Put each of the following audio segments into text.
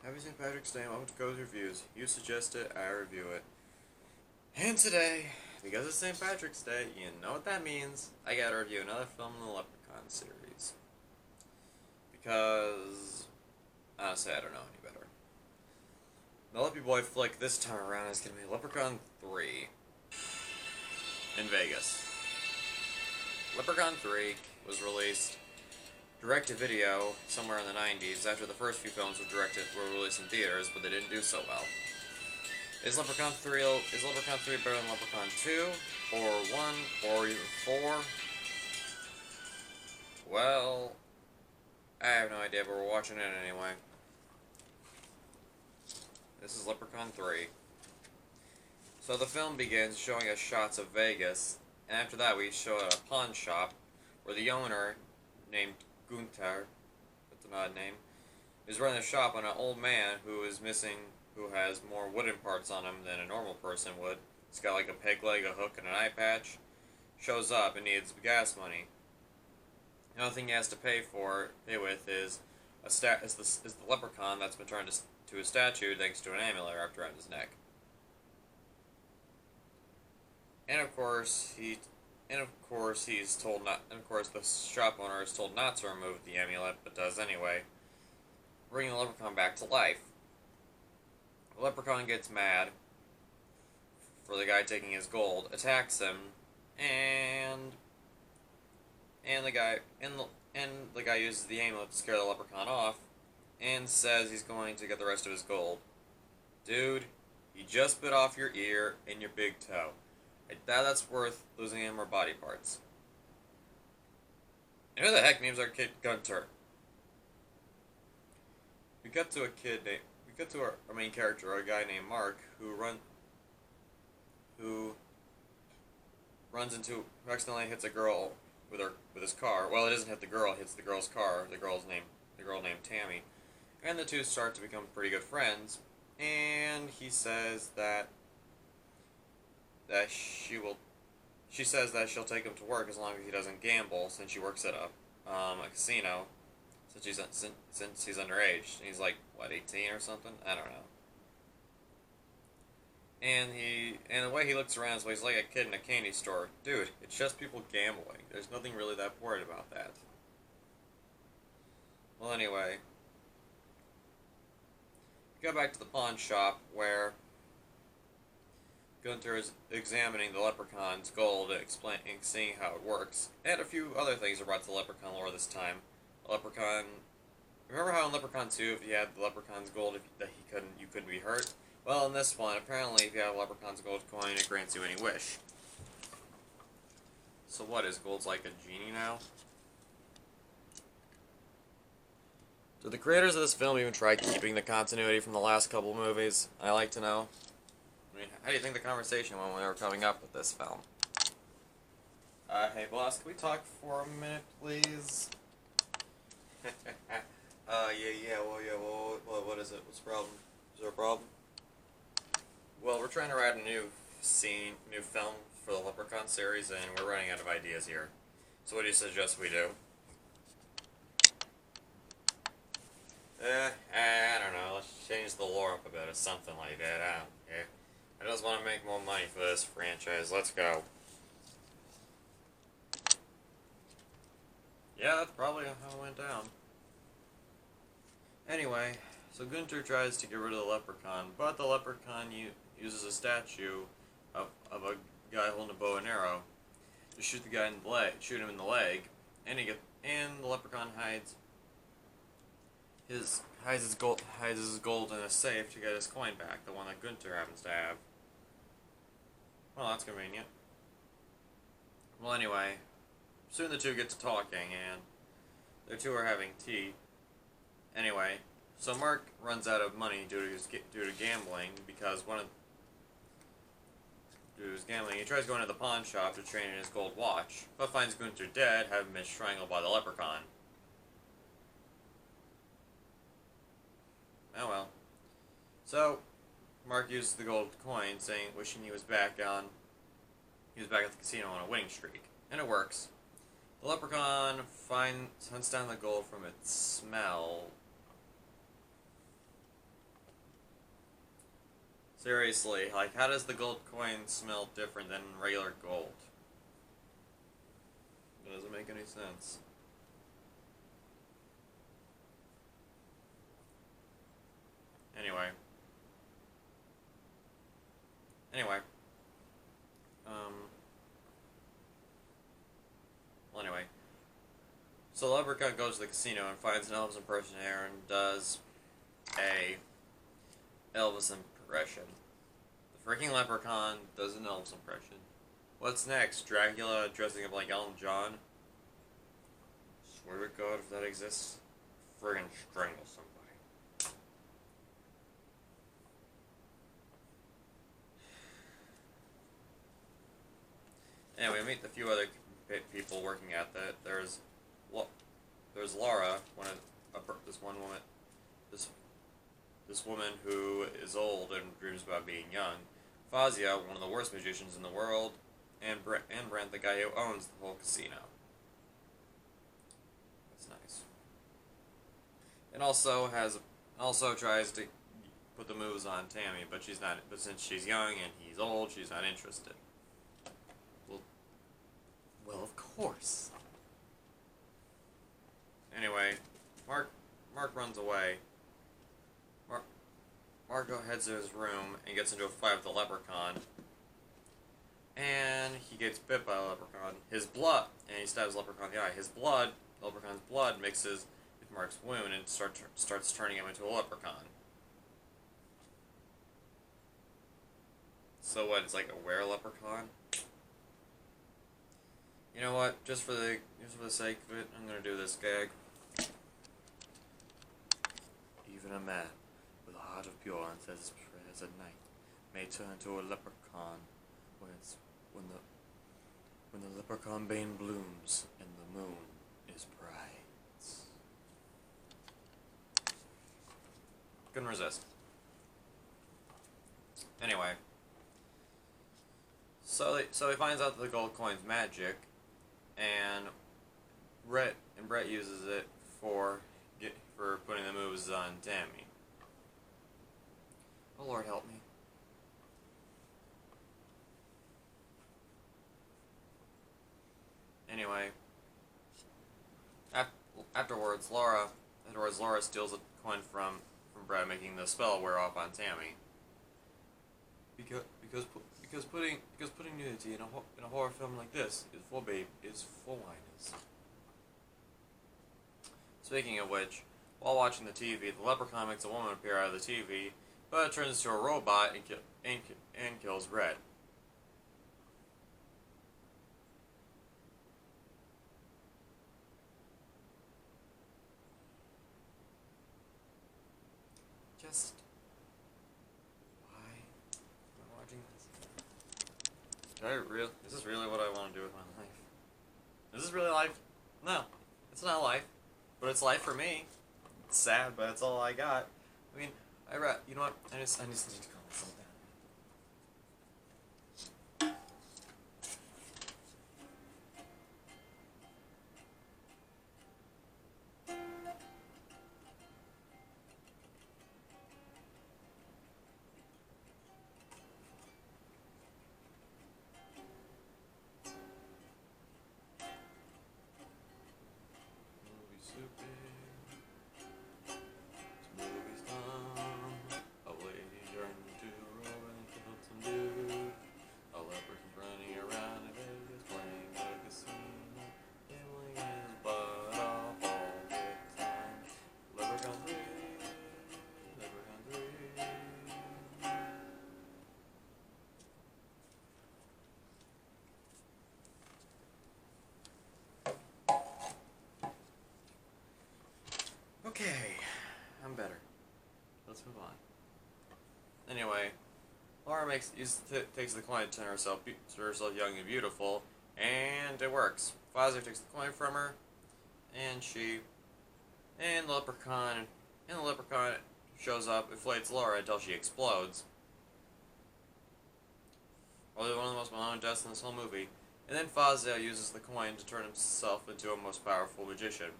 Happy St. Patrick's Day, welcome to Goes Reviews. You suggest it, I review it. And today, because it's St. Patrick's Day, you know what that means. I gotta review another film in the Leprechaun series. Because, honestly, I don't know any better. The Leppy Boy flick this time around is gonna be Leprechaun 3 in Vegas. Leprechaun 3 was released direct-to-video somewhere in the 90s after the first few films were released in theaters, but they didn't do so well. Is Leprechaun 3 better than Leprechaun 2 or 1 or even 4? Well, I have no idea, but we're watching it anyway. This is Leprechaun 3. So the film begins showing us shots of Vegas, and after that we show a pawn shop where the owner, named Gunther, that's an odd name, is running a shop on an old man who has more wooden parts on him than a normal person would. He's got like a peg leg, a hook, and an eye patch. Shows up and needs gas money. The only thing he has to pay with is the leprechaun that's been turned to a statue thanks to an amulet wrapped around his neck. And of course the shop owner is told not to remove the amulet, but does anyway, bringing the leprechaun back to life. The leprechaun gets mad for the guy taking his gold, attacks him, and the guy uses the amulet to scare the leprechaun off, and says he's going to get the rest of his gold. Dude, he just bit off your ear and your big toe. That's worth losing any more body parts. And who the heck names our kid Gunter? We cut to our main character, a guy named Mark, who accidentally hits a girl with his car. Well, it doesn't hit the girl; it hits the girl's car. The girl named Tammy, and the two start to become pretty good friends. And he says that she says that she'll take him to work as long as he doesn't gamble, since she works at a casino, since he's underage. He's like, what, 18 or something? I don't know. And the way he looks around is like he's like a kid in a candy store. Dude, it's just people gambling. There's nothing really that worried about that. Well, anyway, go back to the pawn shop where Gunther is examining the leprechaun's gold and seeing how it works, and a few other things are brought to the leprechaun lore this time. Remember how in Leprechaun 2, if you had the leprechaun's gold, you couldn't be hurt? Well, in this one, apparently, if you have a leprechaun's gold coin, it grants you any wish. So what, is gold's like a genie now? Did the creators of this film even try keeping the continuity from the last couple movies? I'd like to know. I mean, how do you think the conversation went when they were coming up with this film? Hey boss, can we talk for a minute, please? What is it? What's the problem? Is there a problem? Well, we're trying to write a new film for the Leprechaun series, and we're running out of ideas here. So what do you suggest we do? I don't know, let's change the lore up a bit or something like that, I don't care. I just want to make more money for this franchise, let's go. Yeah, that's probably how it went down. Anyway, so Gunther tries to get rid of the leprechaun, but the leprechaun uses a statue of a guy holding a bow and arrow to shoot him in the leg, and the leprechaun hides his gold in a safe to get his coin back, the one that Gunther happens to have. Well, that's convenient. Well, anyway, soon the two get to talking, and the two are having tea. Anyway, so Mark runs out of money due to gambling he tries going to the pawn shop to trade in his gold watch, but finds Gunther dead, having been strangled by the leprechaun. Oh well. So, Mark uses the gold coin, wishing he was back at the casino on a winning streak, and it works. The leprechaun hunts down the gold from its smell. Seriously, like, how does the gold coin smell different than regular gold? It doesn't make any sense. Anyway. Anyway. Um. Well, anyway. So the leprechaun goes to the casino and finds an Elvis impersonator and does a Elvis impression. The freaking leprechaun does an Elvis impression. What's next? Dracula dressing up like Elton John? Swear to God, if that exists, friggin' strangle somebody. Anyway, we meet a few other people working at that. There's Laura, this one woman, this woman who is old and dreams about being young. Fazia, one of the worst magicians in the world, and Brent, the guy who owns the whole casino. That's nice. And also tries to put the moves on Tammy, but she's not. But since she's young and he's old, she's not interested. Well, of course. Anyway, Mark runs away. Marco heads to his room and gets into a fight with the leprechaun. And he gets bit by a leprechaun. His blood, and he stabs the leprechaun in the eye. The leprechaun's blood mixes with Mark's wound and starts turning him into a leprechaun. So what, it's like a were-leprechaun? You know what, just for the sake of it, I'm gonna do this gag. Even a man with a heart of pure and says his prayers at night may turn into a leprechaun when the leprechaun bane blooms and the moon is bright. Couldn't resist. Anyway, so he finds out that the gold coin's magic, and Brett uses it for putting the moves on Tammy. Oh Lord, help me. Anyway, afterwards, Laura steals a coin from Brett, making the spell wear off on Tammy. Because putting nudity in a horror film like this is for whiners. Speaking of which, while watching the TV, the leprechaun makes a woman appear out of the TV, but it turns into a robot and kills Brett. Just why am I watching this? Is this really what I want to do with my life? Is this really life? No, it's not life, but it's life for me. It's sad, but it's all I got. I mean, you know what? I just need to calm myself down. Okay, I'm better. Let's move on. Anyway, Laura takes the coin to turn herself young and beautiful, and it works. Fozzie takes the coin from her, and the leprechaun shows up, inflates Laura until she explodes. Probably one of the most well-known deaths in this whole movie. And then Fazio uses the coin to turn himself into a most powerful magician.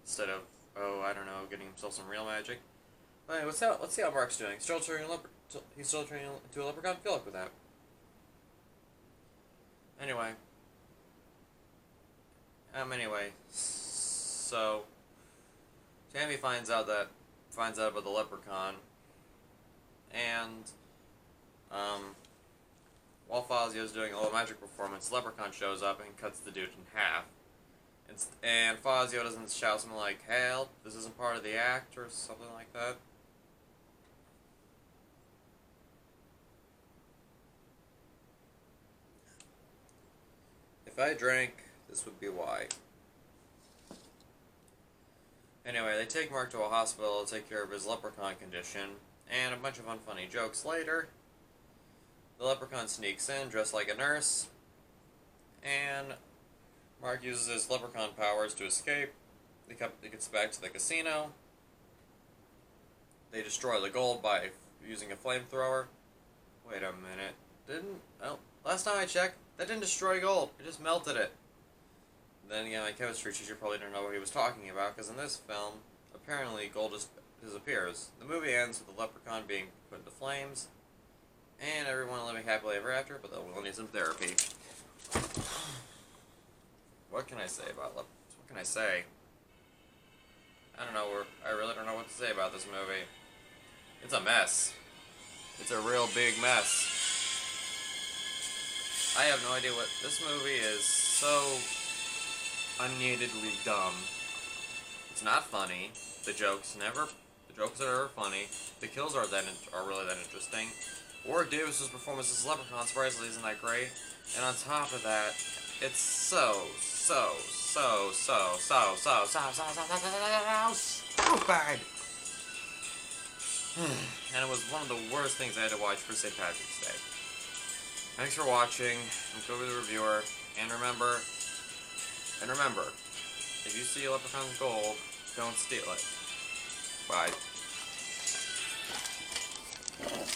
Instead of, oh, I don't know, getting himself some real magic. Hey, let's see how Mark's doing. He's still turning into a leprechaun. Good luck with that. Anyway. So Tammy finds out about the leprechaun, and while Fazio's doing a little magic performance, leprechaun shows up and cuts the dude in half. And Fazio doesn't shout something like, "Help! This isn't part of the act," or something like that. If I drank, this would be why. Anyway, they take Mark to a hospital to take care of his leprechaun condition, and a bunch of unfunny jokes later, the leprechaun sneaks in dressed like a nurse, and Mark uses his leprechaun powers to escape. He gets back to the casino. They destroy the gold by using a flamethrower. Wait a minute. Last time I checked, that didn't destroy gold. It just melted it. Then again, my chemistry teacher probably didn't know what he was talking about, because in this film, apparently gold just disappears. The movie ends with the leprechaun being put into flames, and everyone living happily ever after, but they'll need some therapy. What can I say about What can I say? I don't know. I really don't know what to say about this movie. It's a mess. It's a real big mess. I have no idea what this movie is. So unneededly dumb. It's not funny. The jokes are never funny. The kills are really that interesting. Warwick Davis's performance as Leprechaun surprisingly isn't that great. And on top of that, it's so stupid. And it was one of the worst things I had to watch for St. Patrick's Day. Thanks for watching. I'm Kobe the Reviewer. And remember, if you see a leprechaun's gold, don't steal it. Bye.